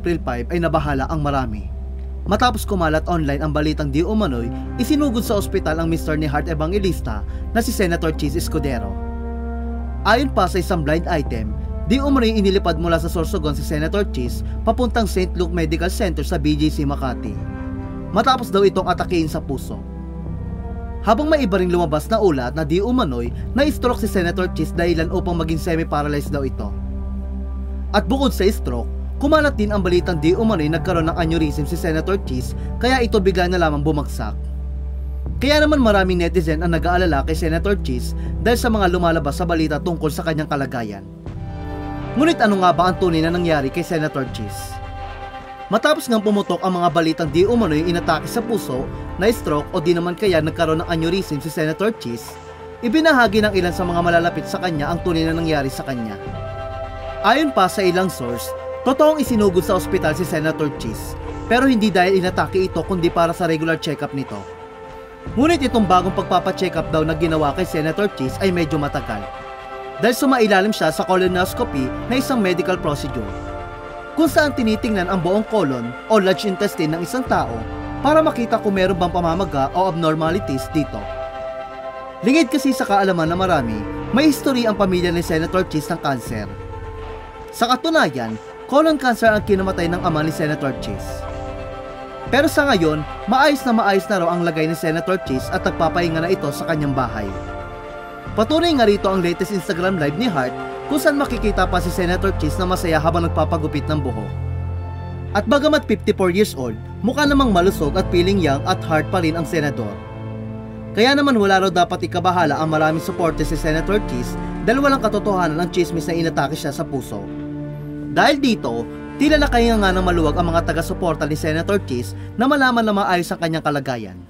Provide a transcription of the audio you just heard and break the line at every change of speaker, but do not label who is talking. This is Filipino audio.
April 5 ay nabahala ang marami. Matapos kumalat online ang balitang di umano'y isinugod sa ospital ang mister ni Hart Evangelista na si Senator Chis Escudero. Ayon pa sa isang blind item, di umano'y inilipad mula sa Sorsogon si Senator Chis papuntang St. Luke Medical Center sa BGC Makati. Matapos daw itong atakihin sa puso. Habang may iba ring lumabas na ulat na di umano'y na-stroke si Senator Chis dahilan upang maging semi-paralyzed daw ito. At bukod sa stroke, kumalat din ang balitang di umano'y nagkaroon ng aneurysm si Senator Chis kaya ito bigla na lamang bumagsak. Kaya naman maraming netizen ang nag-aalala kay Senator Chis dahil sa mga lumalabas sa balita tungkol sa kanyang kalagayan. Ngunit ano nga ba ang tunay na nangyari kay Senator Chis? Matapos ngang pumutok ang mga balitang di umano'y inatake sa puso, na-stroke o di naman kaya nagkaroon ng aneurysm si Senator Chis, ibinahagi ng ilan sa mga malalapit sa kanya ang tunay na nangyari sa kanya. Ayon pa sa ilang source, totoong isinugod sa ospital si Senator Chis, pero hindi dahil inatake ito kundi para sa regular check-up nito. Ngunit itong bagong pagpapacheck-up daw na ginawa kay Senator Chis ay medyo matagal, dahil sumailalim siya sa colonoscopy na isang medical procedure, kung saan tinitingnan ang buong colon o large intestine ng isang tao para makita kung meron bang pamamaga o abnormalities dito. Lingid kasi sa kaalaman na marami, may history ang pamilya ni Senator Chis ng cancer. Sa katunayan, colon cancer ang kinamatay ng ama ni Senator Chis. Pero sa ngayon, maayos na raw ang lagay ni Senator Chis at nagpapahinga na ito sa kanyang bahay. Patunay nga rito ang latest Instagram live ni Hart kung saan makikita pa si Senator Chis na masaya habang nagpapagupit ng buhok. At bagamat 54 years old, mukha namang malusog at feeling young at hard pa rin ang senador. Kaya naman wala raw dapat ikabahala ang maraming supporters si Senator Chis dahil walang katotohanan ang chismis na inatake siya sa puso. Dahil dito, tila nakahinga nga ng maluwag ang mga taga-suporta ni Senator Chis na malaman na maayos ang kanyang kalagayan.